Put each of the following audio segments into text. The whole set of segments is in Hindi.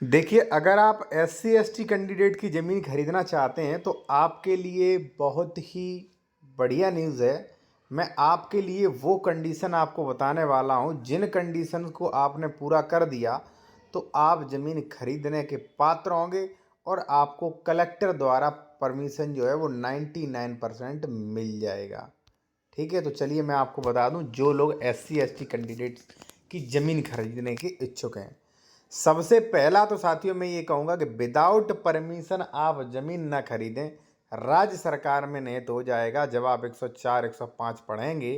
देखिए, अगर आप एससी एसटी कैंडिडेट की ज़मीन खरीदना चाहते हैं तो आपके लिए बहुत ही बढ़िया न्यूज़ है। मैं आपके लिए वो कंडीशन आपको बताने वाला हूँ, जिन कंडीशन को आपने पूरा कर दिया तो आप ज़मीन खरीदने के पात्र होंगे और आपको कलेक्टर द्वारा परमिशन जो है वो 99% मिल जाएगा। ठीक है, तो चलिए मैं आपको बता दूं, जो लोग एससी एसटी कैंडिडेट्स की ज़मीन खरीदने के इच्छुक हैं। सबसे पहला तो साथियों मैं ये कहूँगा कि विदाउट परमिशन आप ज़मीन ना खरीदें। राज्य सरकार में निहित हो जाएगा। जब आप 104 105 पढ़ेंगे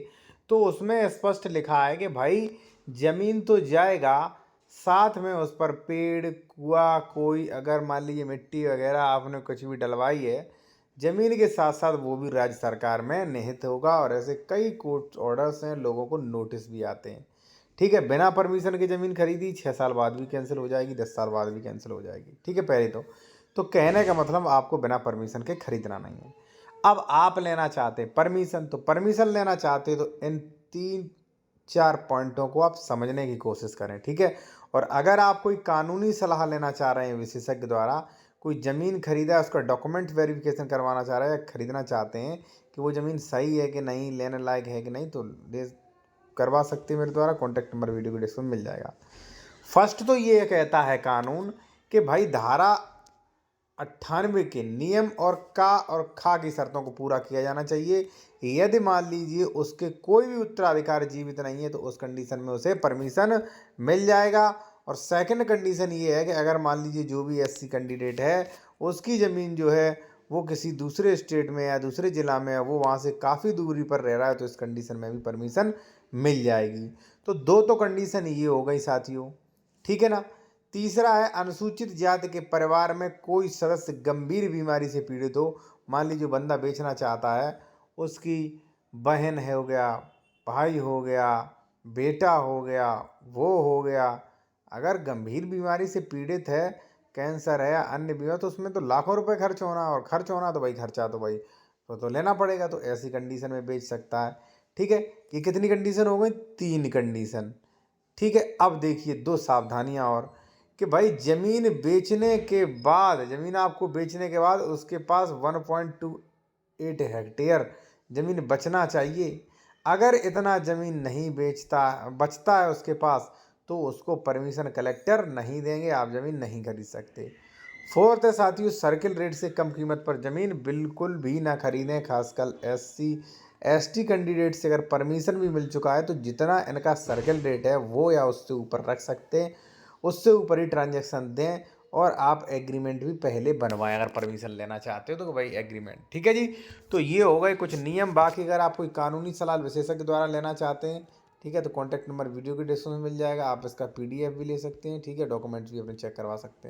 तो उसमें स्पष्ट लिखा है कि भाई ज़मीन तो जाएगा, साथ में उस पर पेड़ कुआ कोई अगर मान लीजिए मिट्टी वगैरह आपने कुछ भी डलवाई है, ज़मीन के साथ साथ वो भी राज्य सरकार में निहित होगा। और ऐसे कई कोर्ट ऑर्डर्स हैं, लोगों को नोटिस भी आते हैं। ठीक है, बिना परमिशन की ज़मीन खरीदी 6 साल बाद भी कैंसिल हो जाएगी, 10 साल बाद भी कैंसिल हो जाएगी। ठीक है, पहले तो कहने का मतलब आपको बिना परमिशन के खरीदना नहीं है। अब आप लेना चाहते हैं परमिशन, तो परमिशन लेना चाहते हैं तो इन 3-4 पॉइंटों को आप समझने की कोशिश करें। ठीक है, और अगर आप कोई कानूनी सलाह लेना चाह रहे हैं विशेषज्ञ द्वारा, कोई ज़मीन खरीदा है उसका डॉक्यूमेंट वेरिफिकेशन करवाना चाह रहे हैं या खरीदना चाहते हैं कि वो ज़मीन सही है कि नहीं, लेने लायक है कि नहीं, तो करवा सकते हैं मेरे द्वारा। कॉन्टैक्ट नंबर वीडियो के डिस्क्रिप्शन में मिल जाएगा। फर्स्ट तो ये कहता है कानून कि भाई धारा 98 के नियम और खा की शर्तों को पूरा किया जाना चाहिए। यदि मान लीजिए उसके कोई भी उत्तराधिकारी जीवित नहीं है तो उस कंडीशन में उसे परमिशन मिल जाएगा। और सेकंड कंडीशन ये है कि अगर मान लीजिए जो भी एससी कैंडिडेट है उसकी ज़मीन जो है वो किसी दूसरे स्टेट में या दूसरे ज़िला में है, वो वहाँ से काफ़ी दूरी पर रह रहा है, तो इस कंडीशन में भी परमिशन मिल जाएगी। तो दो तो कंडीशन ये हो गई साथियों। ठीक है ना। तीसरा है अनुसूचित जाति के परिवार में कोई सदस्य गंभीर बीमारी से पीड़ित हो। मान लीजिए बंदा बेचना चाहता है, उसकी बहन है हो गया, भाई हो गया, बेटा हो गया, वो हो गया, अगर गंभीर बीमारी से पीड़ित है, कैंसर है या अन्य बीमारी, तो उसमें तो लाखों रुपए खर्च होना, और खर्च होना तो भाई खर्चा तो भाई तो लेना पड़ेगा। तो ऐसी कंडीशन में बेच सकता है। ठीक है, ये कितनी कंडीशन हो गई? 3 कंडीशन। ठीक है, अब देखिए 2 सावधानियां और, कि भाई ज़मीन बेचने के बाद, ज़मीन आपको बेचने के बाद उसके पास 1.28 हेक्टेयर ज़मीन बचना चाहिए। अगर इतना ज़मीन नहीं बचता है उसके पास, तो उसको परमिशन कलेक्टर नहीं देंगे, आप ज़मीन नहीं खरीद सकते। फोर्थ है साथियों, सर्किल रेट से कम कीमत पर ज़मीन बिल्कुल भी ना खरीदें। खासकर एससी एसटी कैंडिडेट से अगर परमिशन भी मिल चुका है तो जितना इनका सर्किल रेट है वो या उससे ऊपर रख सकते हैं, उससे ऊपर ही ट्रांजैक्शन दें। और आप एग्रीमेंट भी पहले बनवाएं अगर परमिशन लेना चाहते हो तो भाई एग्रीमेंट। ठीक है जी। तो ये हो गए कुछ नियम। बाकी अगर आप कोई कानूनी सलाह विशेषज्ञ द्वारा लेना चाहते हैं, ठीक है, तो कॉन्टैक्ट नंबर वीडियो के डिस्क्रिप्शन में मिल जाएगा। आप इसका पीडीएफ भी ले सकते हैं। ठीक है, डॉक्यूमेंट्स भी अपने चेक करवा सकते हैं।